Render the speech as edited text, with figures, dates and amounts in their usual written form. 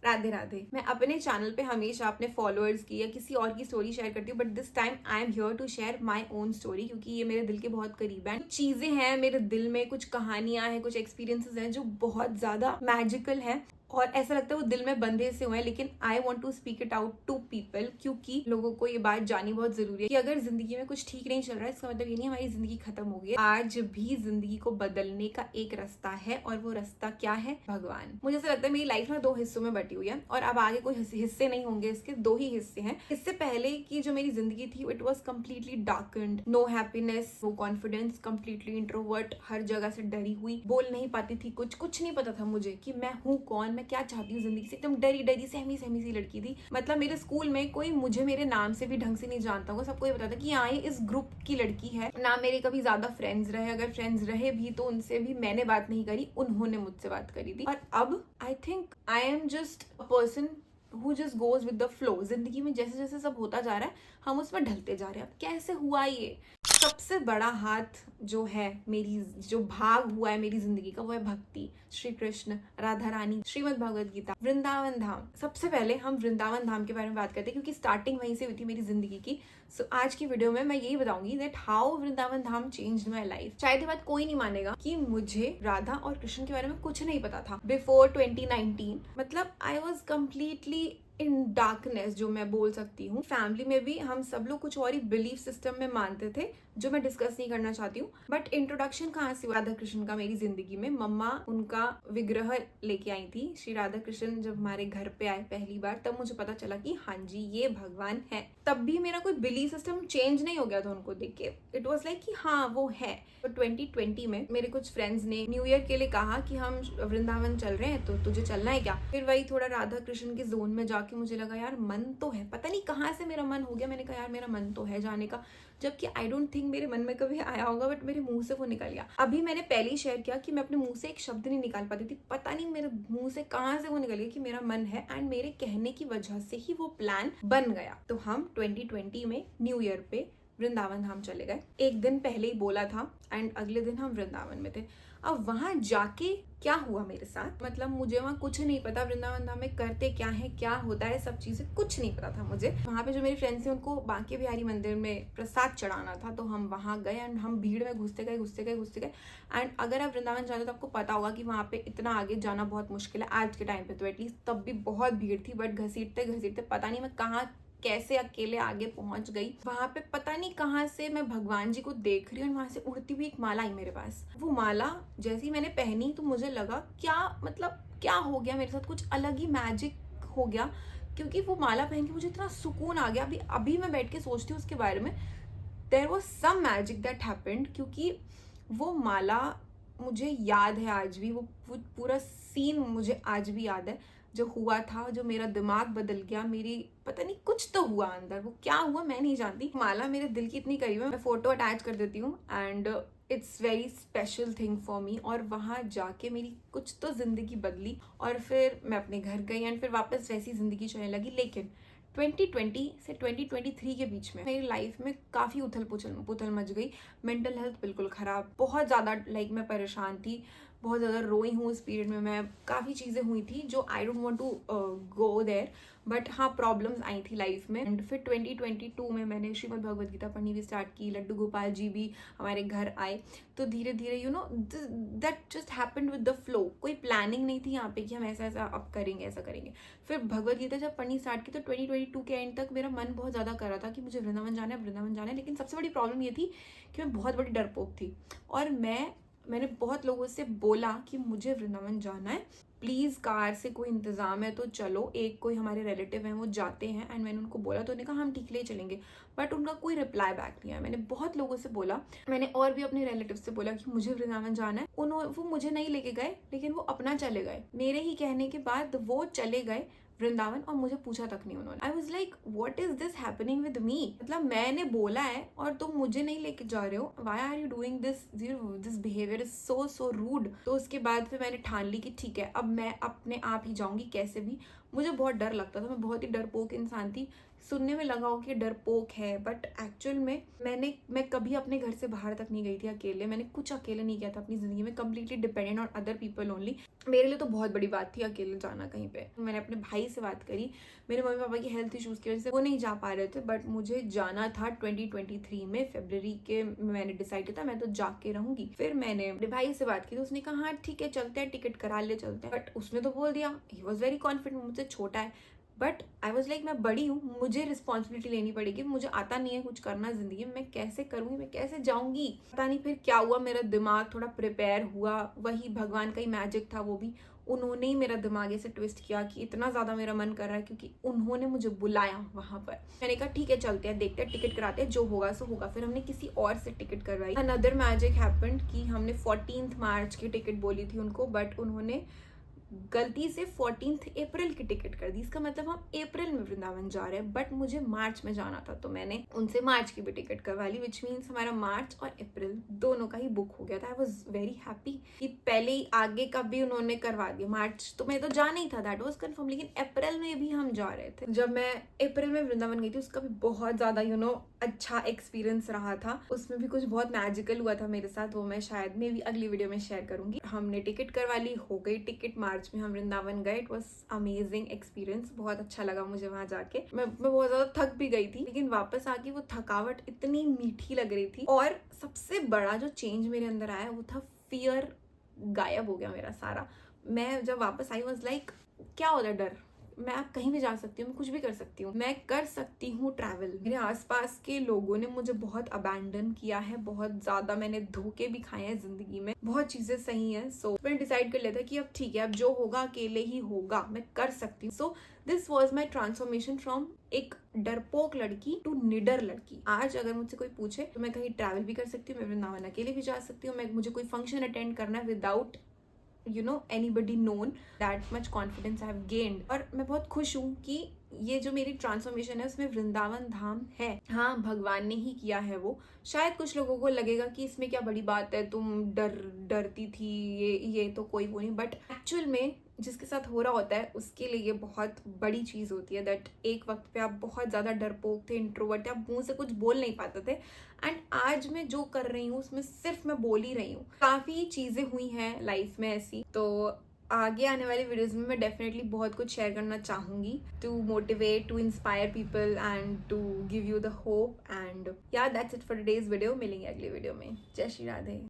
राधे राधे। मैं अपने चैनल पे हमेशा अपने फॉलोअर्स की या किसी और की स्टोरी शेयर करती हूँ, but this time I am here to share my own story, क्योंकि ये मेरे दिल के बहुत करीब है। चीजें हैं मेरे दिल में, कुछ कहानियां हैं, कुछ एक्सपीरियंसेस हैं जो बहुत ज्यादा मैजिकल हैं और ऐसा लगता है वो दिल में बंधे से हुए हैं, लेकिन I want to speak it out to people, क्योंकि लोगों को ये बात जाननी बहुत जरूरी है कि अगर जिंदगी में कुछ ठीक नहीं चल रहा है, इसका मतलब ये नहीं हमारी जिंदगी खत्म हो गई है। आज भी जिंदगी को बदलने का एक रास्ता है, और वो रास्ता क्या है? भगवान। मुझे ऐसा लगता है मेरी लाइफ ना 2 हिस्सों में बटी हुई है, और अब आगे कोई हिस्से नहीं होंगे, इसके 2 ही हिस्से हैं। इससे पहले की जो मेरी जिंदगी थी, it was completely darkened, no happiness, no confidence, completely introvert, हर जगह से डरी हुई, बोल नहीं पाती थी, कुछ नहीं पता था मुझे कि मैं हूँ कौन, मैं क्या चाहती हूँ जिंदगी से। एकदम डरी डरी सहमी सी लड़की थी। मतलब मेरे स्कूल में कोई मुझे मेरे नाम से भी ढंग से नहीं जानता होगा, सबको ये पता था कि हाँ ये इस ग्रुप की लड़की है। ना मेरे कभी ज्यादा फ्रेंड्स रहे, अगर फ्रेंड्स रहे भी तो उनसे भी मैंने बात नहीं करी, उन्होंने मुझसे बात करी थी। और अब I think I am just a person who just goes with the flow। जिंदगी में जैसे जैसे सब होता जा रहा है, हम उसमें ढलते जा रहे हैं। अब कैसे हुआ ये? सबसे बड़ा हाथ जो है, मेरी जो भाग हुआ है मेरी जिंदगी का, वो है भक्ति, श्री कृष्ण, राधा रानी, श्रीमद् भगवद गीता, वृंदावन धाम। सबसे पहले हम वृंदावन धाम के बारे में बात करते हैं, क्योंकि स्टार्टिंग वहीं से हुई थी मेरी जिंदगी की। सो आज की वीडियो में मैं यही बताऊंगी that how Vrindavan Dham changed my life. शायद ये बात कोई नहीं मानेगा कि मुझे राधा और कृष्ण के बारे में कुछ नहीं पता था बिफोर 2019। मतलब I was completely in darkness, जो मैं बोल सकती हूँ। फैमिली में भी हम सब लोग कुछ और ही बिलीफ सिस्टम में मानते थे, जो मैं डिस्कस नहीं करना चाहती हूँ। बट इंट्रोडक्शन कहाँ से हुआ राधा कृष्ण का मेरी जिंदगी में? मम्मा उनका विग्रह लेके आई थी, श्री राधा कृष्ण जब हमारे घर पे आए पहली बार, तब मुझे पता चला कि हाँ जी ये भगवान है। तब भी मेरा कोई बिलीफ सिस्टम चेंज नहीं हो गया था उनको देख के। इट वॉज लाइक कि हाँ वो है। तो 2020 में मेरे कुछ फ्रेंड्स ने न्यू ईयर के लिए कहा कि हम वृंदावन चल रहे हैं, तो तुझे चलना है क्या? फिर वही थोड़ा राधा कृष्ण के जोन में जाके मुझे लगा यार मन तो है, पता नहीं कहाँ से मेरा मन हो गया। मैंने कहा यार मेरा मन तो है जाने का, जबकि आई डोंट थिंक मेरे मन में कभी आया होगा, बट मेरे मुंह से वो निकल गया। अभी मैंने पहले ही शेयर किया कि मैं अपने मुंह से एक शब्द नहीं निकाल पाती थी, पता नहीं मेरे मुंह से कहाँ से वो निकल गया कि मेरा मन है, एंड मेरे कहने की वजह से ही वो प्लान बन गया। तो हम 2020 में न्यू ईयर पे वृंदावन धाम चले गए। एक दिन पहले ही बोला था एंड अगले दिन हम वृंदावन में थे। अब वहां जाके क्या हुआ मेरे साथ, मतलब मुझे वहां कुछ नहीं पता वृंदावन धाम में करते क्या है, क्या होता है, सब चीजें कुछ नहीं पता था मुझे। वहां पे जो मेरी फ्रेंड्स थे उनको बांके बिहारी मंदिर में प्रसाद चढ़ाना था, तो हम वहां गए एंड हम भीड़ में घुसते गए। एंड अगर आप वृंदावन जाते तो आपको पता होगा कि वहां पे इतना आगे जाना बहुत मुश्किल है आज के टाइम पे, तो एटलीस्ट तब भी बहुत भीड़ थी। बट घसीटते पता नहीं मैं कहाँ कैसे अकेले आगे पहुंच गई। वहां पे पता नहीं कहाँ से मैं भगवान जी को देख रही हूँ, वहां से उड़ती हुई एक माला आई मेरे पास। वो माला जैसी मैंने पहनी तो मुझे लगा क्या, मतलब क्या हो गया मेरे साथ, कुछ अलग ही मैजिक हो गया, क्योंकि वो माला पहन के मुझे इतना सुकून आ गया। अभी मैं बैठ के सोचती हूँ उसके बारे में, there was some magic that happened, क्योंकि वो माला मुझे याद है आज भी। वो पूरा सीन मुझे आज भी याद है, जो हुआ था, जो मेरा दिमाग बदल गया, मेरी पता नहीं कुछ तो हुआ अंदर, वो क्या हुआ मैं नहीं जानती। माला मेरे दिल की इतनी करीब है, मैं फोटो अटैच कर देती हूँ, and it's very special thing for me. और वहां जाके मेरी कुछ तो जिंदगी बदली, और फिर मैं अपने घर गई एंड फिर वापस वैसी जिंदगी चलने लगी। लेकिन 2020 से 2023 के बीच में मेरी लाइफ में काफ़ी उथल पुथल मच गई। मेंटल हेल्थ बिल्कुल ख़राब, बहुत ज़्यादा लाइक मैं परेशान थी, बहुत ज़्यादा रोई हूँ उस पीरियड में। मैं काफ़ी चीज़ें हुई थी जो I don't want to go there, but हाँ प्रॉब्लम्स आई थी लाइफ में। एंड फिर 2022 में मैंने श्रीमद् भगवद गीता पढ़नी भी स्टार्ट की, लड्डू गोपाल जी भी हमारे घर आए, तो धीरे धीरे you know that just happened with the flow. कोई प्लानिंग नहीं थी यहाँ पे कि हम ऐसा ऐसा अब करेंगे, ऐसा करेंगे। फिर भगवद गीता जब पढ़नी स्टार्ट की तो 2022 के एंड तक मेरा मन बहुत ज़्यादा कर रहा था कि मुझे वृंदावन जाना है। लेकिन सबसे बड़ी प्रॉब्लम ये थी कि मैं बहुत बड़ी डरपोक थी, और मैंने बहुत लोगों से बोला कि मुझे वृंदावन जाना है, प्लीज़ कार से कोई इंतज़ाम है तो चलो। एक कोई हमारे रिलेटिव हैं वो जाते हैं, एंड मैंने उनको बोला तो उन्होंने कहा हम ठीक ले चलेंगे, बट उनका कोई रिप्लाई बैक नहीं आया। मैंने बहुत लोगों से बोला, मैंने और भी अपने रिलेटिव से बोला कि मुझे वृंदावन जाना है, वो मुझे नहीं लेके गए, लेकिन वो अपना चले गए। मेरे ही कहने के बाद वो चले गए वृंदावन, और मुझे पूछा तक नहीं उन्होंने। I was like what is this happening with me, मतलब मैंने बोला है और तुम मुझे नहीं लेके जा रहे हो, why are you doing this behaviour is so rude. तो उसके बाद फिर मैंने ठान ली कि ठीक है अब मैं अपने आप ही जाऊंगी कैसे भी। मुझे बहुत डर लगता था, मैं बहुत ही डरपोक इंसान थी, सुनने में लगा हो कि डरपोक है, बट एक्चुअल में मैं कभी अपने घर से बाहर तक नहीं गई थी अकेले। मैंने कुछ अकेले नहीं किया था अपनी ज़िंदगी में, completely dependent on other people only. मेरे लिए तो बहुत बड़ी बात थी अकेले जाना कहीं पे। मैंने अपने भाई से बात करी, मेरे मम्मी पापा की हेल्थ इश्यूज़ की वजह से वो नहीं जा पा रहे थे, बट मुझे जाना था 2023 में फरवरी के। मैंने डिसाइड किया था मैं तो जाके रहूंगी। फिर मैंने अपने भाई से बात की तो उसने कहा हाँ ठीक है चलते हैं, टिकट करा ले चलते हैं। बट उसने तो बोल दिया, ही वॉज वेरी कॉन्फिडेंट, मुझसे छोटा है, बट आई वॉज लाइक मैं बड़ी हूँ, मुझे रिस्पॉन्सिबिलिटी लेनी पड़ेगी, मुझे आता नहीं है कुछ करना जिंदगी में, मैं कैसे करूँगी, मैं कैसे जाऊँगी। पता नहीं फिर क्या हुआ, मेरा दिमाग थोड़ा प्रिपेयर हुआ, वही भगवान का ही मैजिक था वो भी। उन्होंने ही मेरा दिमाग ऐसे ट्विस्ट किया कि इतना ज़्यादा मेरा मन कर रहा है, क्योंकि उन्होंने मुझे बुलाया वहाँ पर। मैंने कहा ठीक है चलते हैं, देखते हैं, टिकट कराते हैं, जो होगा सो होगा। फिर हमने किसी और से टिकट करवाई। अनदर मैजिक हैपेंड कि हमने 14 मार्च की टिकट बोली थी उनको, बट उन्होंने गलती से 14 अप्रैल की टिकट कर दी। इसका मतलब हम अप्रैल में वृंदावन जा रहे हैं, बट मुझे मार्च में जाना था, तो मैंने उनसे मार्च की भी टिकट करवा ली, विच मीन्स हमारा मार्च और अप्रैल दोनों का ही बुक हो गया था। आई वॉज वेरी हैप्पी कि पहले ही आगे का भी उन्होंने करवा दिया। मार्च तो मैं तो जाना ही था, दैट वॉज कन्फर्म, लेकिन अप्रैल में भी हम जा रहे थे। जब मैं अप्रैल में वृंदावन गई थी, उसका भी बहुत ज्यादा अच्छा एक्सपीरियंस रहा था। उसमें भी कुछ बहुत मैजिकल हुआ था मेरे साथ, वो मैं शायद मे भी अगली वीडियो में शेयर करूंगी। हमने टिकट करवा ली, हो गई टिकट, मार्च में हम वृंदावन गए। इट वॉज अमेजिंग एक्सपीरियंस, बहुत अच्छा लगा मुझे वहां जाके। मैं बहुत ज्यादा थक भी गई थी, लेकिन वापस आके वो थकावट इतनी मीठी लग रही थी। और सबसे बड़ा जो चेंज मेरे अंदर आया वो था फियर, गायब हो गया मेरा सारा। मैं जब वापस आई वॉज लाइक क्या होता है डर, मैं अब कहीं भी जा सकती हूँ, मैं कुछ भी कर सकती हूँ, मैं कर सकती हूँ ट्रैवल। मेरे आसपास के लोगों ने मुझे बहुत अबैंडन किया है, बहुत ज्यादा मैंने धोखे भी खाए हैं जिंदगी में, बहुत चीजें सही हैं। सो मैंने डिसाइड कर लिया था कि अब ठीक है, अब जो होगा अकेले ही होगा, मैं कर सकती हूँ। So this was my transformation from एक डरपोक लड़की टू निडर लड़की। आज अगर मुझसे कोई पूछे तो मैं कहीं ट्रैवल भी कर सकती हूँ, मैं वृंदावन अकेले भी जा सकती हूँ, मुझे कोई फंक्शन अटेंड करना है without anybody known, that much confidence I have gained। और मैं बहुत खुश हूँ कि ये जो मेरी ट्रांसफॉर्मेशन है उसमें वृंदावन धाम है। हाँ, भगवान ने ही किया है वो। शायद कुछ लोगों को लगेगा कि इसमें क्या बड़ी बात है, तुम डरती थी, ये तो कोई वो नहीं, बट एक्चुअल में जिसके साथ हो रहा होता है उसके लिए ये बहुत बड़ी चीज होती है। दैट एक वक्त पे आप बहुत ज्यादा डरपोक थे, इंट्रोवर्ट थे, आप मुंह से कुछ बोल नहीं पाते थे, एंड आज मैं जो कर रही हूँ उसमें सिर्फ मैं बोल ही रही हूँ। काफी चीजें हुई हैं लाइफ में ऐसी, तो आगे आने वाली वीडियोस में मैं डेफिनेटली बहुत कुछ शेयर करना चाहूंगी, to motivate, to inspire people and to give you the hope. And yeah that's it for today's video. मिलेंगे अगली वीडियो में। जय श्री राधे।